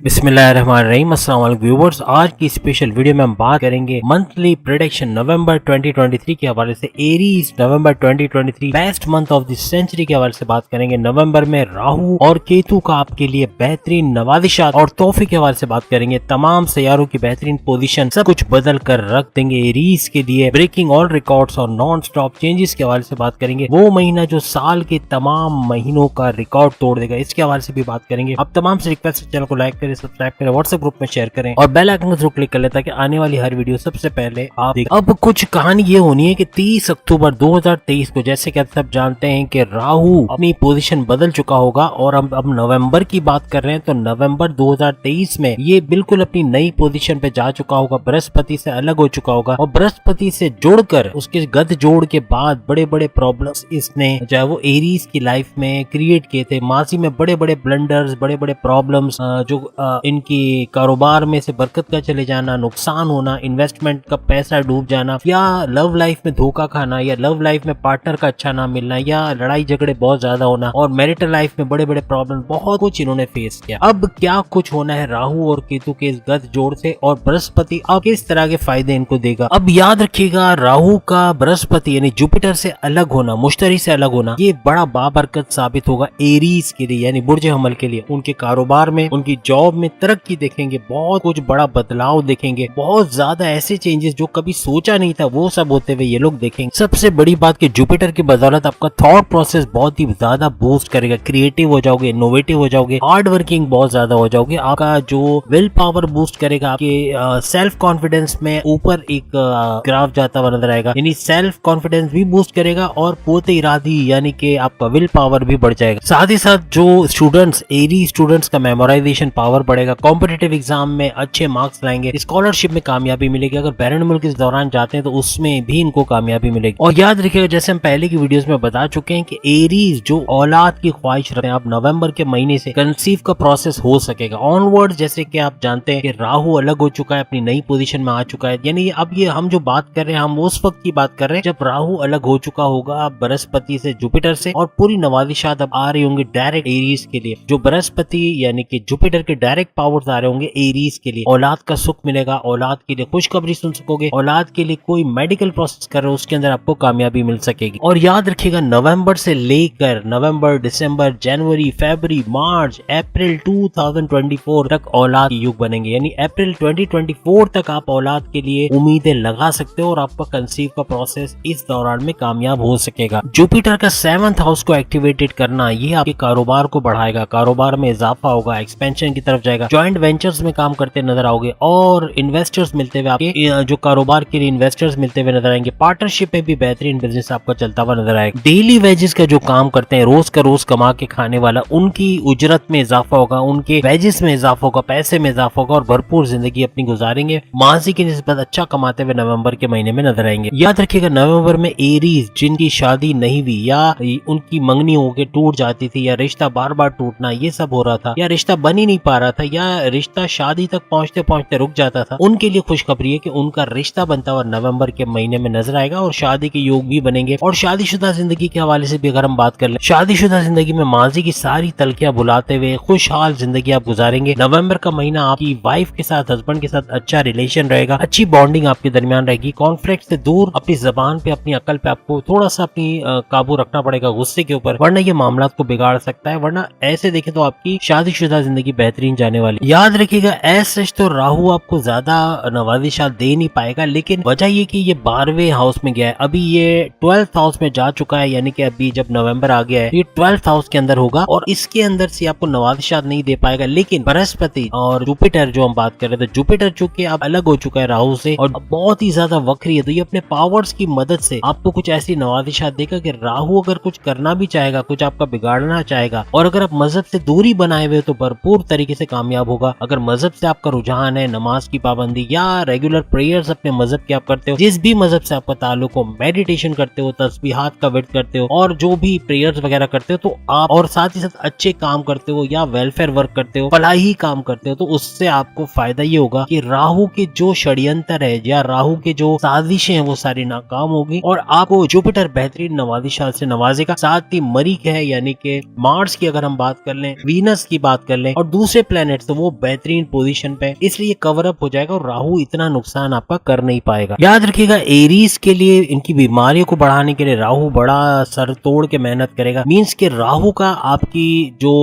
बिस्मिल्लाहिर्रहमानिर्रहीम। अस्सलाम वालेकुम व्यूअर्स, आज की स्पेशल वीडियो में हम बात करेंगे मंथली प्रेडिक्शन नवंबर 2023 के हवाले से। Aries November 2023 best month of the century के हवाले से बात करेंगे। नवंबर में राहु और केतु का आपके लिए बेहतरीन नवाजिशात और तोहफे के हवाले से बात करेंगे। तमाम सैयारों की बेहतरीन पोजीशन सब कुछ बदल कर रख देंगे एरीज के लिए। ब्रेकिंग ऑल रिकॉर्ड्स और नॉन स्टॉप चेंजेस के हवाले से बात करेंगे। वो महीना जो साल के तमाम महीनों का रिकॉर्ड तोड़ देगा, इसके हवाले से भी बात करेंगे। अब तमाम से रिक्वेस्ट है, चैनल को लाइक करें, सब्सक्राइब करें, व्हाट्सएप ग्रुप में शेयर करें और बेल आइकन को जरूर क्लिक कर लें ताकि आने वाली हर वीडियो सबसे पहले आप देखें। अब कुछ कहानी ये होनी है कि 30 अक्टूबर 2023 को, जैसे कि आप सब जानते हैं कि राहु अपनी पोजीशन बदल चुका होगा और अब नवंबर की बात कर रहे हैं तो नवंबर 2023 में ये बिल्कुल अपनी नई पोजीशन पे जा चुका होगा, बृहस्पति से अलग हो चुका होगा और बृहस्पति से जुड़कर उसके गद जोड़ के बाद बड़े बड़े प्रॉब्लम्स इसने चाहे वो एरीज की लाइफ में क्रिएट किए थे। माजी में बड़े बड़े ब्लंडर्स, बड़े बड़े प्रॉब्लम्स, जो इनकी कारोबार में से बरकत का चले जाना, नुकसान होना, इन्वेस्टमेंट का पैसा डूब जाना, या लव लाइफ में धोखा खाना, या लव लाइफ में पार्टनर का अच्छा ना मिलना, या लड़ाई झगड़े बहुत ज्यादा होना और मैरिटल लाइफ में बड़े बड़े प्रॉब्लम, बहुत कुछ इन्होंने फेस किया। अब क्या कुछ होना है राहु और केतु के इस गद जोड़ से और बृहस्पति अब किस तरह के फायदे इनको देगा। अब याद रखिएगा, राहु का बृहस्पति यानी जुपिटर से अलग होना, मुश्तरी से अलग होना, ये बड़ा बाबरकत साबित होगा एरीज के लिए यानी बुर्ज हमल के लिए। उनके कारोबार में, उनकी जॉब में तरक्की देखेंगे, बहुत कुछ बड़ा बदलाव देखेंगे, बहुत ज्यादा ऐसे चेंजेस जो कभी सोचा नहीं था वो सब होते हुए ये लोग देखेंगे। सबसे बड़ी बात कि जुपिटर की बदौलत आपका थॉट प्रोसेस बहुत ही ज्यादा बूस्ट करेगा, क्रिएटिव हो जाओगे, इनोवेटिव हो जाओगे, हार्ड वर्किंग बहुत ज्यादा हो जाओगे। आपका जो विल पावर बूस्ट करेगा, आपके सेल्फ कॉन्फिडेंस में ऊपर एक ग्राफ जाता हुआ नजर आएगा, यानी सेल्फ कॉन्फिडेंस भी बूस्ट करेगा और पोते इरादी यानी कि आपका विल पावर भी बढ़ जाएगा। साथ ही साथ जो स्टूडेंट्स, एरी स्टूडेंट्स का मेमोराइजेशन पावर बढ़ेगा, कॉम्पिटिटिव एग्जाम में अच्छे मार्क्स लाएंगे, स्कॉलरशिप में कामयाबी मिलेगी। अगर बैरन मुल्क इस दौरान जाते हैं तो उसमें भी इनको कामयाबी मिलेगी। और याद रखिएगा, जैसे हम पहले की वीडियोस में बता चुके हैं कि एरीज जो औलाद की ख्वाहिश रखते हैं, अब नवंबर के महीने से कंसीव का प्रोसेस हो सकेगा ऑनवर्ड। जैसे कि आप जानते हैं कि राहु अलग हो चुका है, अपनी नई पोजीशन में आ चुका है, यानी अब ये हम जो बात कर रहे हैं हम उस वक्त की बात कर रहे हैं जब राहु अलग हो चुका होगा बृहस्पति से, जुपिटर से, और पूरी नवाजिशात अब आ रही होंगी डायरेक्ट एरीज के लिए। जो बृहस्पति यानी कि जुपिटर के डायरेक्ट पावर्स आ रहे होंगे एरीज के लिए, औलाद का सुख मिलेगा, औलाद के लिए खुशखबरी सुन सकोगे, औलाद के लिए कोई मेडिकल प्रोसेस कर रहे हो उसके अंदर आपको कामयाबी मिल सकेगी। और याद रखिएगा, नवंबर से लेकर नवंबर, दिसंबर, जनवरी, फरवरी, मार्च, अप्रैल 2024 तक औलाद के युग बनेंगे, यानी अप्रैल 2024 तक आप औलाद के लिए उम्मीदें लगा सकते हो और आपका कंसीव का प्रोसेस इस दौरान में कामयाब हो सकेगा। जुपिटर का 7th हाउस को एक्टिवेटेड करना ये आपके कारोबार को बढ़ाएगा, कारोबार में इजाफा होगा, एक्सपेंशन की तरफ जाएगा, जॉइंट वेंचर्स में काम करते नजर आओगे और इन्वेस्टर्स मिलते हुए, आपके जो कारोबार के लिए इन्वेस्टर्स मिलते हुए नजर आएंगे। पार्टनरशिप में भी बेहतरीन बिजनेस आपका चलता हुआ नजर आएगा। डेली वेजेस का जो काम करते हैं, रोज का रोज कमा के खाने वाला, उनकी उजरत में इजाफा होगा, उनके वेजेस में इजाफा होगा, पैसे में इजाफा होगा और भरपूर जिंदगी अपनी गुजारेंगे। माजी की निस्बत अच्छा कमाते हुए नवंबर के महीने में नजर आएंगे। याद रखिएगा, नवंबर में एरीज जिनकी शादी नहीं हुई या उनकी मंगनी होके टूट जाती थी, या रिश्ता बार बार टूटना ये सब हो रहा था, या रिश्ता बन ही नहीं पा रहा था, या रिश्ता शादी तक पहुंचते पहुंचते रुक जाता था, उनके लिए खुशखबरी है कि उनका रिश्ता बनता हुआ नवंबर के महीने में नजर आएगा और शादी के योग भी बनेंगे। और शादीशुदा जिंदगी के हवाले से भी अगर हम बात कर ले, शादीशुदा जिंदगी में माजी की सारी तलखियां भुलाते हुए खुशहाल जिंदगी आप गुजारेंगे। नवंबर का महीना आपकी वाइफ के साथ, हस्बैंड के साथ अच्छा रिलेशन रहेगा, अच्छी बॉन्डिंग आपके दरमियान रहेगी। कॉन्फ्लिक्ट से दूर अपनी जबान पे, अपनी अकल पे आपको थोड़ा सा अपनी काबू रखना पड़ेगा गुस्से के ऊपर, वरना ये मामला को बिगाड़ सकता है। वरना ऐसे देखें तो आपकी शादीशुदा जिंदगी बेहतरीन जाने वाली। याद रखिएगा, ऐसे तो राहु आपको ज्यादा नवाजिशात दे नहीं पाएगा, लेकिन वजह ये कि ये 12वें हाउस में गया है, अभी ये 12th हाउस में जा चुका है, यानी कि अभी जब नवंबर आ गया है ये 12th हाउस के अंदर होगा और इसके अंदर से आपको नवाजिशात नहीं दे पाएगा। लेकिन बृहस्पति और जुपिटर जो हम बात कर रहे थे, जुपिटर चूंकि अब अलग हो चुका है राहु से और बहुत ही ज्यादा वक्री है, तो ये अपने पावर्स की मदद से आपको कुछ ऐसी नवाजिशात देगा कि राहु अगर कुछ करना भी चाहेगा, कुछ आपका बिगाड़ना चाहेगा, और अगर आप मजहब से दूरी बनाए हुए तो भरपूर तरीके से कामयाब होगा। अगर मजहब से आपका रुझान है, नमाज की पाबंदी या रेगुलर प्रेयर्स अपने मजहब के आप करते हो, जिस भी मजहब से आपका ताल्लुक हो, मेडिटेशन करते हो, तस्बीहात का विर्द करते हो और जो भी प्रेयर्स वगैरह करते हो, तो आप और साथ ही साथ अच्छे काम करते हो या वेलफेयर वर्क करते हो, फलाही काम करते हो, तो उससे आपको फायदा ये होगा कि राहु के जो षड्यंत्र है या राहु के जो साजिशें हैं वो सारी नाकाम होगी और आपको जुपिटर बेहतरीन नवाजिशात से नवाजेगा। साथ ही मरीख है यानी कि मार्स की अगर हम बात कर लें, वीनस की बात कर लें और दूसरे प्लैनेट्स वो बेहतरीन पोजीशन पे, इसलिए कवर अप हो जाएगा और राहु इतना नुकसान आपका कर नहीं पाएगा। याद रखिएगा एरीज के लिए इनकी बीमारियों को बढ़ाने के लिए राहु बड़ा सर तोड़ के मेहनत करेगा। मींस के राहु का आपकी जो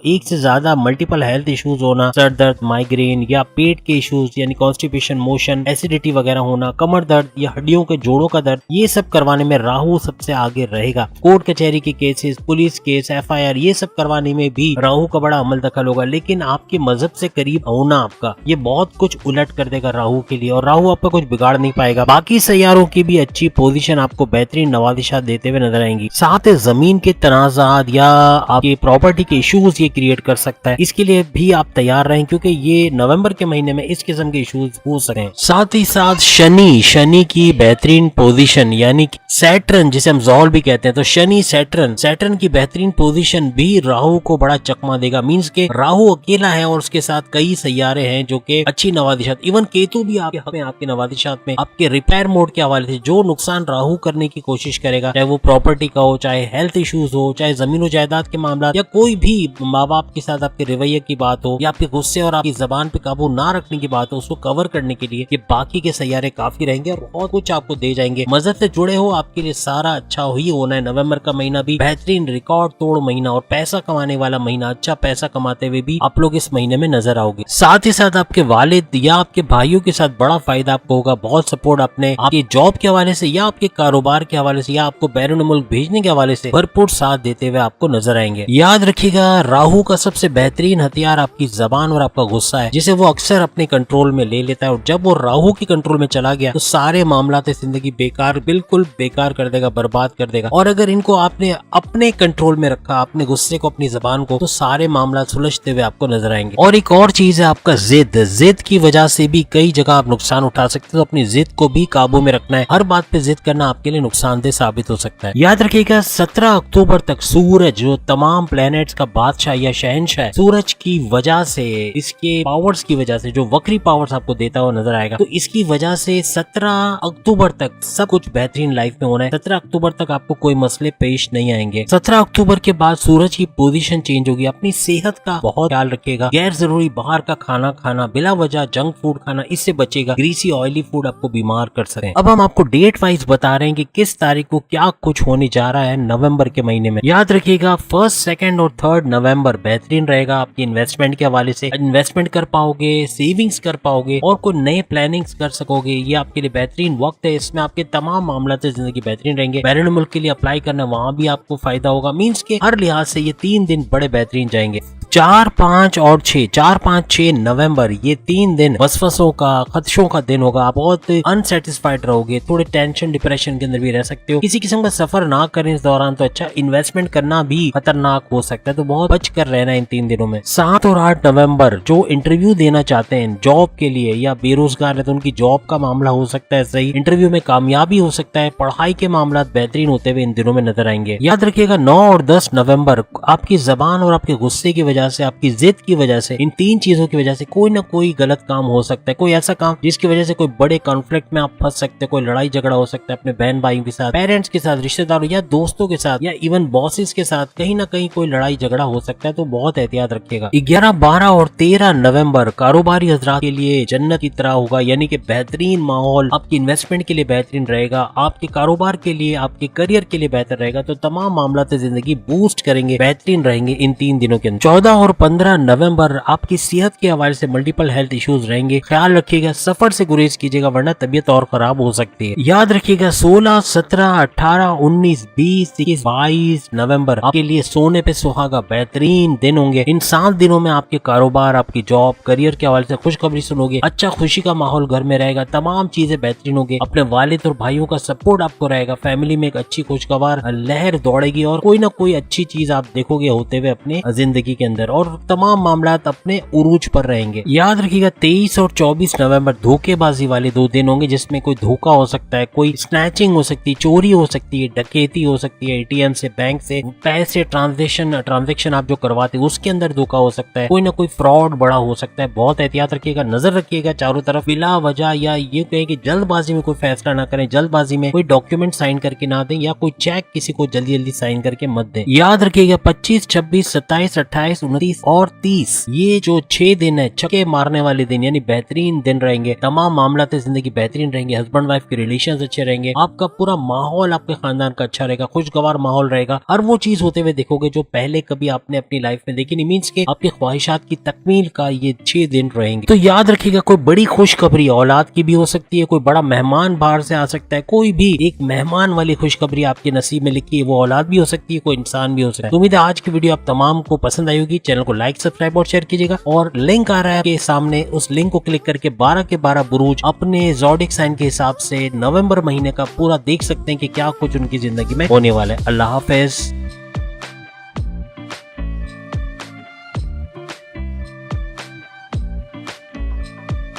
एक से ज्यादा मल्टीपल हेल्थ इश्यूज होना, सर दर्द, माइग्रेन या पेट के इश्यूज यानी कॉन्स्टिपेशन, मोशन, एसिडिटी वगैरह होना, कमर दर्द या हड्डियों के जोड़ों का दर्द, ये सब करवाने में राहु सबसे आगे रहेगा। कोर्ट कचहरी के केसेस, पुलिस केस, FIR ये सब करवाने में भी राहु का बड़ा अमल दखल होगा। लेकिन आपके मजहब से करीब होना आपका ये बहुत कुछ उलट कर देगा राहु के लिए, और राहु आपका कुछ बिगाड़ नहीं पाएगा। बाकी सैयारों की भी अच्छी पोजीशन आपको बेहतरीन नवादिशात देते हुए नजर आएंगी। साथ ही जमीन के तनाजात या आपके प्रॉपर्टी के इश्यूज ये क्रिएट कर सकता है, इसके लिए भी आप तैयार रहें क्योंकि ये नवंबर के महीने में इस किस्म के इश्यूज हो सकते हैं। साथ ही साथ शनि की बेहतरीन पोजीशन यानी सैटर्न जिसे हम ज़ोल भी कहते हैं, तो शनि सैटर्न की बेहतरीन पोजीशन भी राहु को बड़ा चकमा देगा। मींस के राहु अकेला है और उसके साथ कई सैयारे हैं जो कि अच्छी नवादिशात, इवन केतु भी आपके नवादिशात में आपके रिपेयर मोड के हवाले से जो नुकसान राहु करने की कोशिश करेगा, चाहे वो प्रॉपर्टी का हो, चाहे हेल्थ इश्यूज हो, चाहे जमीन जायदाद के मामला या कोई भी माँ बाप के साथ आपके रवैये की बात हो या आपके गुस्से और आपकी जबान पे काबू ना रखने की बात हो, उसको कवर करने के लिए ये बाकी के सैयारे काफी रहेंगे और बहुत कुछ आपको दे जाएंगे। मजहब से जुड़े हो आपके लिए सारा अच्छा ही होना है। नवंबर का महीना भी बेहतरीन रिकॉर्ड तोड़ महीना और पैसा कमाने वाला महीना, अच्छा पैसा कमाते हुए भी आप लोग इस महीने में नजर आओगे। साथ ही साथ आपके वालिद या आपके भाइयों के साथ बड़ा फायदा आपको होगा, बहुत सपोर्ट अपने आपके जॉब के हवाले से या आपके कारोबार के हवाले से या आपको बैरून मुल्क भेजने के हवाले से भरपूर साथ देते हुए आपको नजर आएंगे। याद रखिएगा राहु का सबसे बेहतरीन हथियार आपकी जबान और आपका गुस्सा है, जिसे वो अक्सर अपने कंट्रोल में ले लेता है, और जब वो राहु की कंट्रोल में चला गया तो सारे मामला जिंदगी बेकार, बिल्कुल बेकार कर देगा, बर्बाद कर देगा। और अगर इनको आपने अपने कंट्रोल में रखा, अपने गुस्से को, अपनी जबान को, तो सारे मामला सुलझते हुए आपको नजर आएंगे। और एक और चीज है आपका जिद की वजह से भी कई जगह आप नुकसान उठा सकते हो, तो अपनी जिद को भी काबू में रखना है। हर बात पे जिद करना आपके लिए नुकसानदेह साबित हो सकता है। याद रखिएगा 17 अक्टूबर तक सूरज जो तमाम प्लैनेट्स का बादशाह या शहंशाह है, सूरज की वजह से, इसके पावर्स की वजह से जो वक्री पावर्स आपको देता हुआ नजर आएगा, तो इसकी वजह से 17 अक्टूबर तक सब कुछ बेहतरीन लाइफ में होना है। 17 अक्टूबर तक आपको कोई मसले पेश नहीं आएंगे। 17 अक्टूबर के बाद सूरज की पोजीशन चेंज होगी। अपनी सेहत का बहुत ख्याल रखिएगा। गैर जरूरी बाहर का खाना खाना, बिला वजह जंक फूड खाना, इससे बचेगा। ग्रीसी ऑयली फूड आपको बीमार कर सकते हैं। अब हम आपको डेट वाइज बता रहे हैं कि किस तारीख को क्या कुछ होने जा रहा है नवंबर के महीने में। याद रखिएगा 1, 2 और 3 नवंबर बेहतरीन रहेगा आपकी इन्वेस्टमेंट के हवाले से। इन्वेस्टमेंट कर पाओगे, सेविंग्स कर पाओगे और कोई नए प्लानिंग्स कर सकोगे। ये आपके लिए बेहतरीन वक्त है। इसमें आपके तमाम मामला से जिंदगी बेहतरीन रहेंगे। बैरून मुल्क के लिए अप्लाई करना, वहाँ भी आपको फायदा होगा। मीन्स के हर लिहाज से ये 3 दिन बड़े बेहतरीन जाएंगे। 4, 5 और 6 नवंबर ये 3 दिन वसवसों का, खदशों का दिन होगा। आप बहुत अनसेटिस्फाइड रहोगे, थोड़े टेंशन डिप्रेशन के अंदर भी रह सकते हो। किसी किस्म का सफर ना करें इस दौरान, तो अच्छा इन्वेस्टमेंट करना भी खतरनाक हो सकता है, तो बहुत बच कर रहना इन 3 दिनों में। 7 और 8 नवंबर जो इंटरव्यू देना चाहते हैं जॉब के लिए या बेरोजगार है, तो उनकी जॉब का मामला हो सकता है सही, इंटरव्यू में कामयाबी हो सकता है। पढ़ाई के मामला बेहतरीन होते हुए इन दिनों में नजर आएंगे। याद रखिएगा 9 और 10 नवंबर आपकी जबान और आपके गुस्से की वजह से, आपकी जिद की वजह से, इन 3 चीजों की वजह से कोई ना कोई गलत काम हो सकता है। कोई ऐसा काम जिसकी वजह से कोई बड़े कॉन्फ्लिक्ट में आप फंस सकते हैं, कोई लड़ाई झगड़ा हो सकता है अपने बहन भाइयों के साथ, पेरेंट्स के साथ, रिश्तेदारों या दोस्तों के साथ या इवन बॉसेस के साथ, कहीं ना कहीं कोई लड़ाई झगड़ा हो सकता है, तो बहुत एहतियात रखिएगा। 11, 12 और 13 नवंबर कारोबारी हजरात के लिए जन्नत की तरह होगा, यानी कि बेहतरीन माहौल आपकी इन्वेस्टमेंट के लिए बेहतरीन रहेगा, आपके कारोबार के लिए, आपके करियर के लिए बेहतर रहेगा। तो तमाम मामला से जिंदगी बूस्ट करेंगे, बेहतरीन रहेंगे इन 3 दिनों के अंदर। 14 और 15 नवंबर आपकी सेहत के हवाले से मल्टीपल हेल्थ इश्यूज रहेंगे। ख्याल रखिएगा, सफर से गुरेज कीजिएगा वरना तबीयत और खराब हो सकती है। याद रखिएगा 16, 17, 18, 19, 20, 21, 22 नवंबर आपके लिए सोने पे सुहागा बेहतरीन दिन होंगे। इन 7 दिनों में आपके कारोबार, आपकी जॉब, करियर के हवाले से खुशखबरी सुनोगे। अच्छा खुशी का माहौल घर में रहेगा, तमाम चीजें बेहतरीन होगी। अपने वालिद और भाइयों का सपोर्ट आपको रहेगा। फैमिली में एक अच्छी खुशगवार लहर दौड़ेगी और कोई ना कोई अच्छी चीज आप देखोगे होते हुए अपने जिंदगी के अंदर, और तमाम मामला अपने उरूज पर रहेंगे। याद रखिएगा 23 और 24 नवंबर धोखेबाजी वाले 2 दिन होंगे, जिसमें कोई धोखा हो सकता है, कोई स्नैचिंग हो सकती है, चोरी हो सकती है, डकैती हो सकती है, एटीएम से, बैंक से पैसे ट्रांजैक्शन आप जो करवाते हैं उसके अंदर धोखा हो सकता है, कोई ना कोई फ्रॉड बड़ा हो सकता है। बहुत एहतियात रखिएगा, नजर रखिएगा चारों तरफ। बिला वजह या ये कहें कि जल्दबाजी में कोई फैसला ना करें, जल्दबाजी में कोई डॉक्यूमेंट साइन करके ना दें या कोई चेक किसी को जल्दी साइन करके मत दें। याद रखिएगा 25, 26, 27, 28, 29 और 30 ये जो 6 दिन है छक्के मारने वाले दिन यानी बेहतरीन दिन रहेंगे। तमाम मामलात जिंदगी बेहतरीन रहेंगे, हस्बैंड वाइफ के रिलेशन अच्छे रहेंगे, आपका पूरा माहौल आपके खानदान का अच्छा रहेगा, खुशगवार माहौल रहेगा। हर वो चीज होते हुए देखोगे जो पहले कभी आपने अपनी लाइफ में देखी नहीं। मीन्स के आपकी ख्वाहिशात की तकमील का ये 6 दिन रहेंगे। तो याद रखिएगा कोई बड़ी खुशखबरी औलाद की भी हो सकती है, कोई बड़ा मेहमान बाहर से आ सकता है, कोई भी एक मेहमान वाली खुशखबरी आपके नसीब में लिखी है, वो औलाद भी हो सकती है, कोई इंसान भी हो सकता है। तो उम्मीद है आज की वीडियो आप तमाम को पसंद आई होगी। चैनल को लाइक सब्सक्राइब और शेयर कीजिएगा और लिंक आ रहा है आपके सामने, उस लिंक को क्लिक करके 12 के 12 बुरूज अपने ज़ोडिएक साइन के हिसाब से नवंबर महीने का पूरा देख सकते हैं कि क्या कुछ उनकी जिंदगी में होने वाला है। अल्लाह हाफिज।